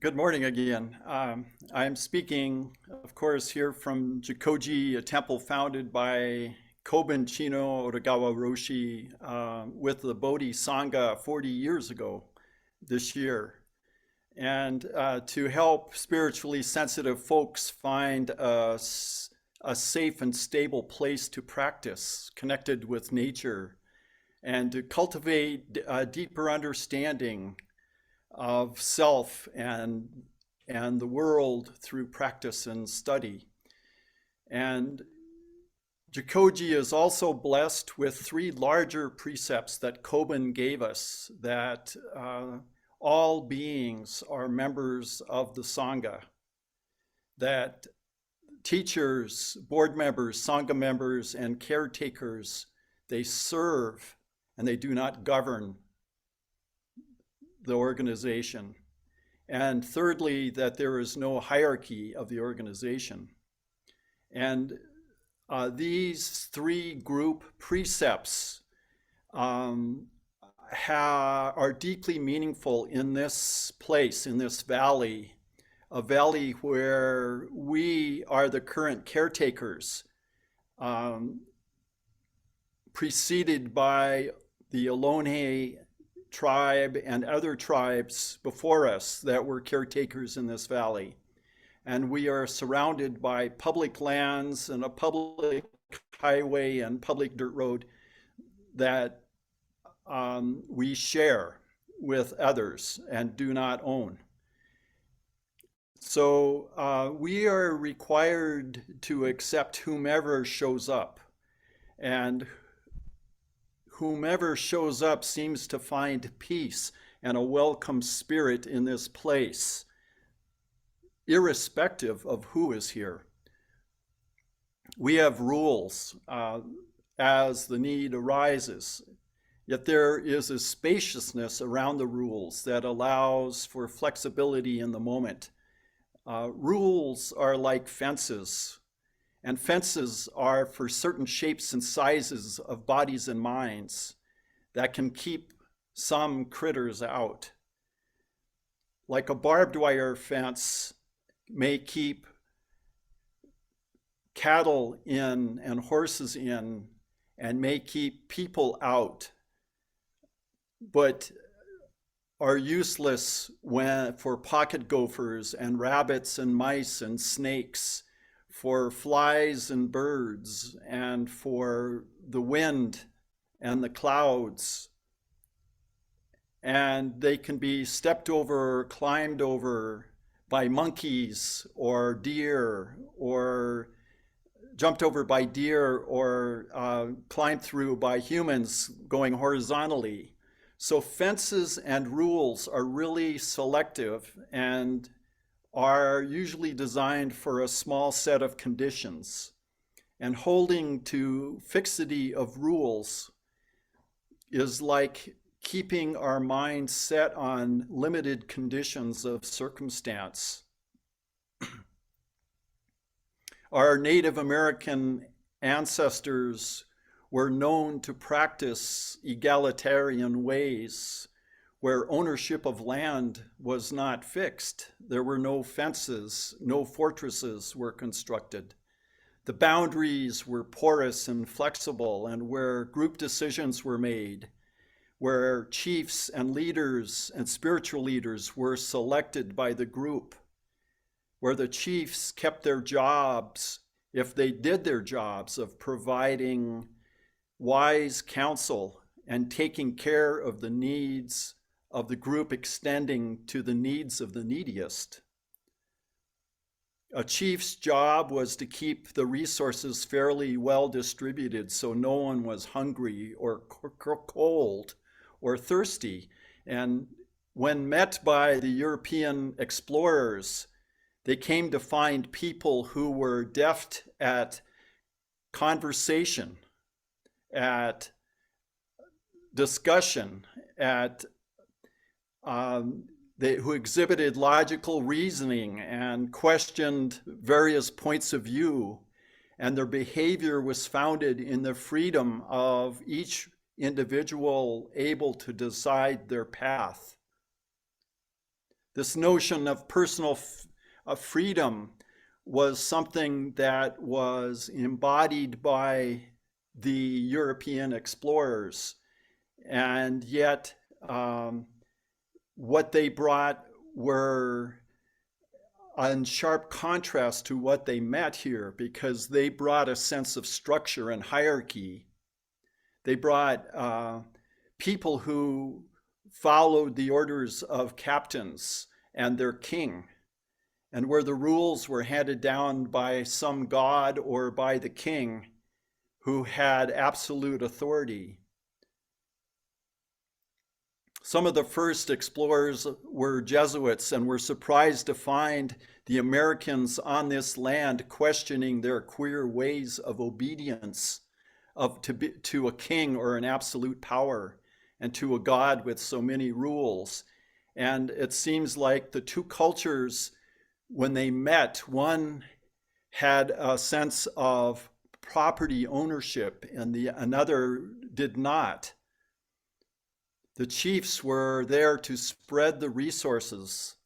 Good morning again. I'm speaking, of course, here from Jikoji, a temple founded by Kobun Chino Roshi with the Bodhi Sangha 40 years ago this year. And to help spiritually sensitive folks find a safe and stable place to practice, connected with nature, and to cultivate a deeper understanding of self and the world through practice and study. And Jikoji is also blessed with three larger precepts that Kobun gave us, that all beings are members of the Sangha, that teachers, board members, Sangha members, and caretakers, they serve and they do not govern the organization. And thirdly, that there is no hierarchy of the organization. And these three group precepts are deeply meaningful in this place, in this valley, a valley where we are the current caretakers, preceded by the Ohlone tribe and other tribes before us that were caretakers in this valley. And we are surrounded by public lands and a public highway and public dirt road that we share with others and do not own. So we are required to accept whomever shows up, and whomever shows up seems to find peace and a welcome spirit in this place, irrespective of who is here. We have rules as the need arises, yet there is a spaciousness around the rules that allows for flexibility in the moment. Rules are like fences. And fences are for certain shapes and sizes of bodies and minds that can keep some critters out. Like a barbed wire fence may keep cattle in and horses in and may keep people out, but are useless for pocket gophers and rabbits and mice and snakes, for flies and birds, and for the wind and the clouds. And they can be stepped over or climbed over by monkeys or deer, or jumped over by deer, or climbed through by humans going horizontally. So fences and rules are really selective and are usually designed for a small set of conditions. And holding to fixity of rules is like keeping our mind set on limited conditions of circumstance. Our Native American ancestors were known to practice egalitarian ways, where ownership of land was not fixed. There were no fences, no fortresses were constructed. The boundaries were porous and flexible, and where group decisions were made, where chiefs and leaders and spiritual leaders were selected by the group, where the chiefs kept their jobs, if they did their jobs of providing wise counsel and taking care of the needs of the group, extending to the needs of the neediest. A chief's job was to keep the resources fairly well distributed so no one was hungry or cold or thirsty. And when met by the European explorers, they came to find people who were deft at conversation, at discussion, at who exhibited logical reasoning and questioned various points of view, and their behavior was founded in the freedom of each individual able to decide their path. This notion of personal freedom was something that was embodied by the European explorers. And yet, what they brought were in sharp contrast to what they met here, because they brought a sense of structure and hierarchy. They brought people who followed the orders of captains and their king, and where the rules were handed down by some god or by the king who had absolute authority. Some of the first explorers were Jesuits and were surprised to find the Americans on this land questioning their queer ways of obedience to a king or an absolute power and to a god with so many rules. And it seems like the two cultures, when they met, one had a sense of property ownership and another did not. The chiefs were there to spread the resources,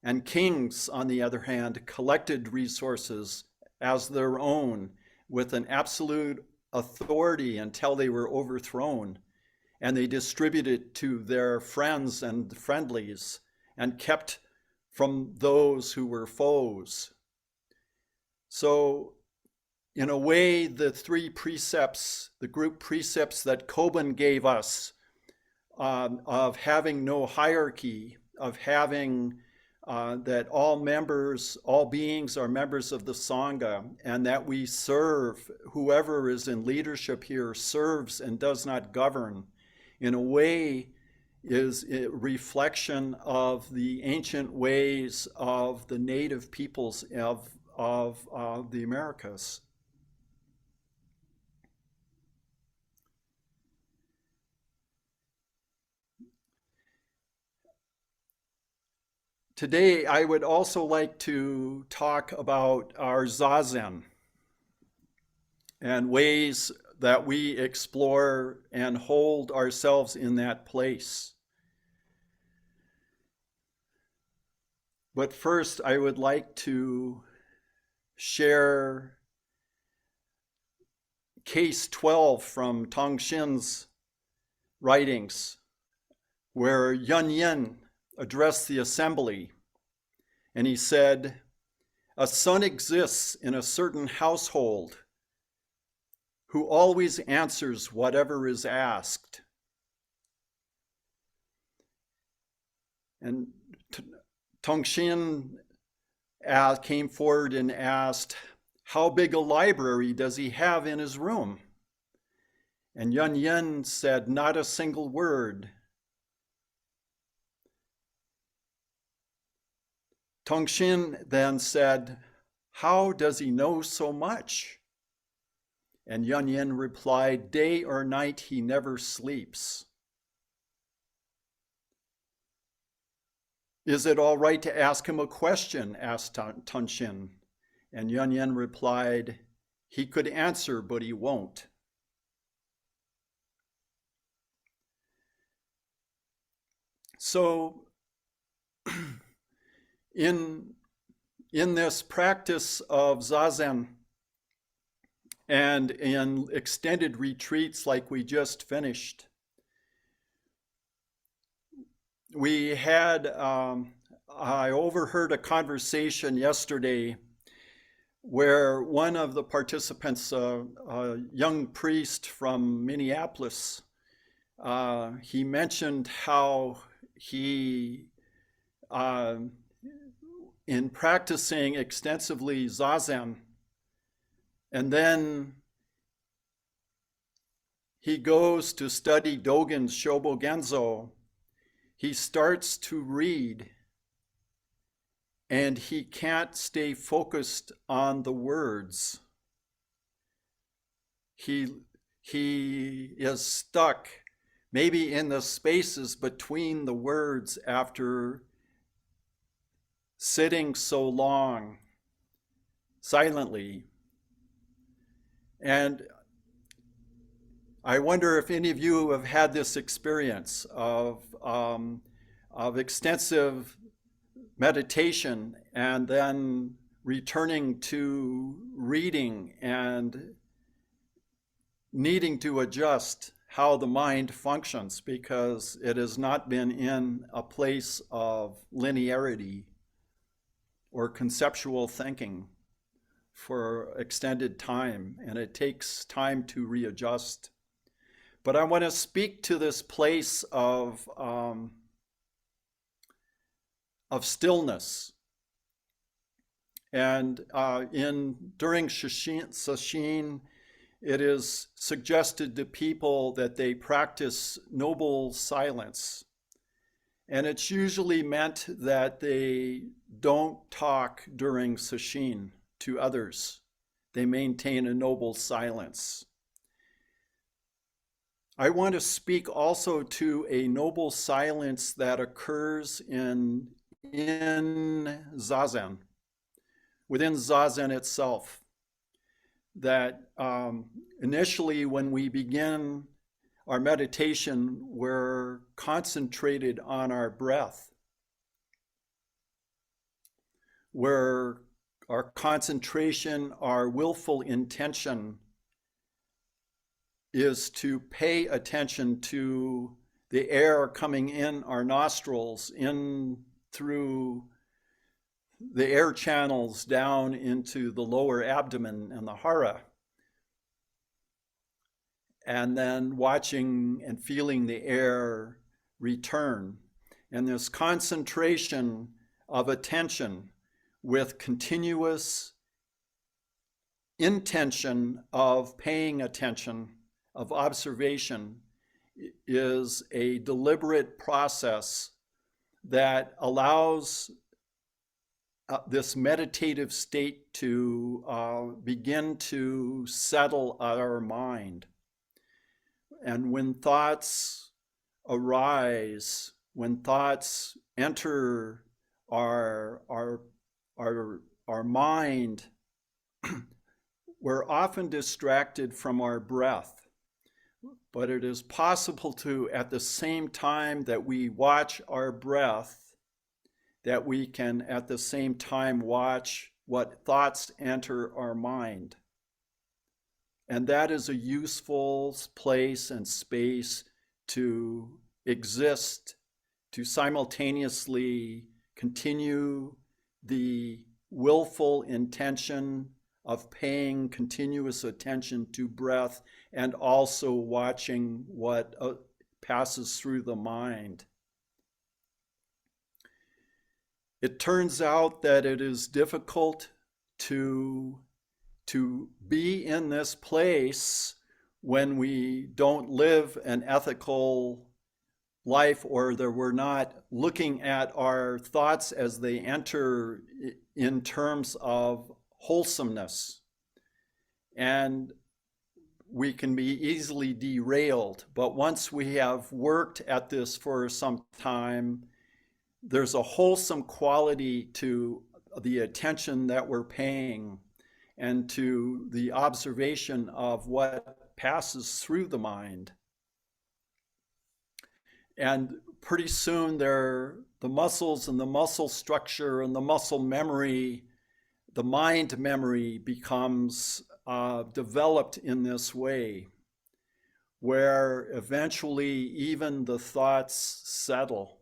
and kings, on the other hand, collected resources as their own with an absolute authority until they were overthrown, and they distributed to their friends and friendlies and kept from those who were foes. So, in a way, the three precepts, the group precepts that Kobun gave us, of having no hierarchy, of having that all beings are members of the Sangha, and that we serve, whoever is in leadership here serves and does not govern, in a way is a reflection of the ancient ways of the native peoples of the Americas. Today, I would also like to talk about our zazen and ways that we explore and hold ourselves in that place. But first, I would like to share case 12 from Tongshin's writings, where Yun Yin addressed the assembly, and he said, "A son exists in a certain household who always answers whatever is asked." And Tongshin came forward and asked, "How big a library does he have in his room?" And Yun Yin said, "Not a single word." Tongshin then said, "How does he know so much?" And Yun Yin replied, "Day or night he never sleeps." "Is it all right to ask him a question?" asked Tongshin. And Yun Yin replied, "He could answer, but he won't." So, in this practice of zazen and in extended retreats like we just finished, we had, I overheard a conversation yesterday where one of the participants, a young priest from Minneapolis, he mentioned how he, in practicing extensively zazen, and then he goes to study Dogen's Shobogenzo, he starts to read and he can't stay focused on the words. He is stuck maybe in the spaces between the words after sitting so long silently. And I wonder if any of you have had this experience of extensive meditation and then returning to reading and needing to adjust how the mind functions because it has not been in a place of linearity or conceptual thinking for extended time, and it takes time to readjust. But I want to speak to this place of stillness. And during sesshin, it is suggested to people that they practice noble silence. And it's usually meant that they don't talk during sesshin to others. They maintain a noble silence. I want to speak also to a noble silence that occurs in zazen, within zazen itself. That initially when we begin our meditation, we're concentrated on our breath, where our concentration, our willful intention is to pay attention to the air coming in our nostrils, in through the air channels down into the lower abdomen and the hara. And then watching and feeling the air return. And this concentration of attention with continuous intention of paying attention, of observation, is a deliberate process that allows this meditative state to begin to settle our mind. And when thoughts arise, when thoughts enter our mind, we're often distracted from our breath. But it is possible to, at the same time that we watch our breath, that we can at the same time watch what thoughts enter our mind. And that is a useful place and space to exist, to simultaneously continue the willful intention of paying continuous attention to breath and also watching what passes through the mind. It turns out that it is difficult to be in this place when we don't live an ethical life, or that we're not looking at our thoughts as they enter in terms of wholesomeness. And we can be easily derailed. But once we have worked at this for some time, there's a wholesome quality to the attention that we're paying and to the observation of what passes through the mind. And pretty soon the muscles and the muscle structure and the muscle memory, the mind memory becomes developed in this way, where eventually even the thoughts settle.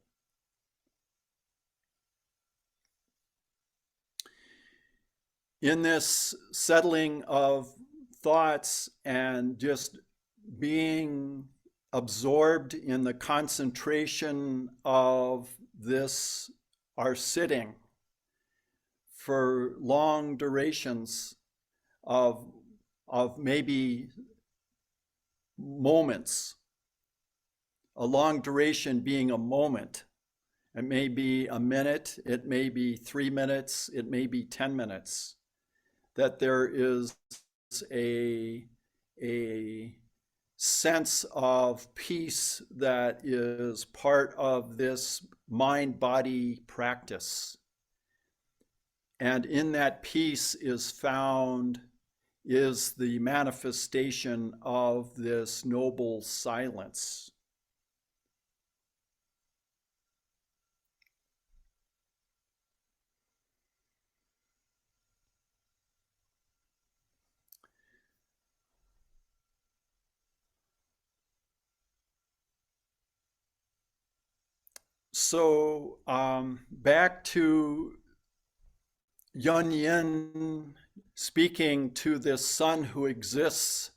In this settling of thoughts and just being absorbed in the concentration of this, our sitting for long durations of maybe moments, a long duration being a moment. It may be a minute, it may be 3 minutes, it may be 10 minutes. That there is a sense of peace that is part of this mind-body practice. And in that peace is the manifestation of this noble silence. So back to Yun Yin speaking to this son who exists,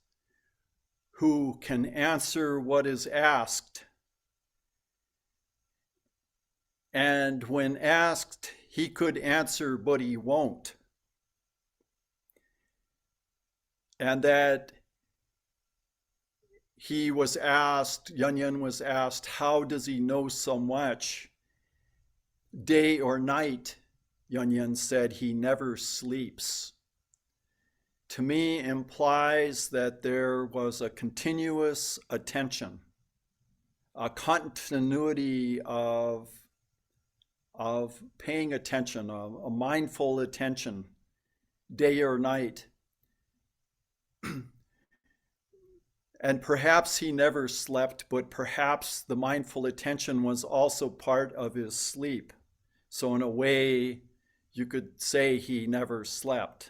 who can answer what is asked. And when asked, he could answer, but he won't. And that he was asked, Yun Yin was asked, how does he know so much? Day or night, Yun Yin said, he never sleeps. To me implies that there was a continuous attention, a continuity of paying attention, a mindful attention, day or night. And perhaps he never slept, but perhaps the mindful attention was also part of his sleep. So in a way, you could say he never slept.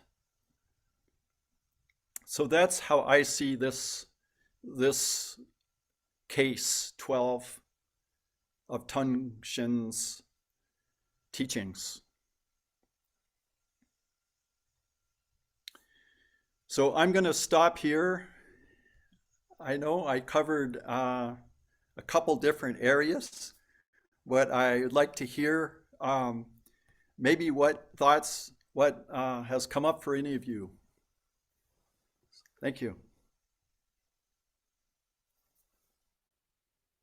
So that's how I see this case 12 of Tungshin's teachings. So I'm going to stop here. I know I covered a couple different areas, but I'd like to hear maybe what thoughts, what has come up for any of you. Thank you.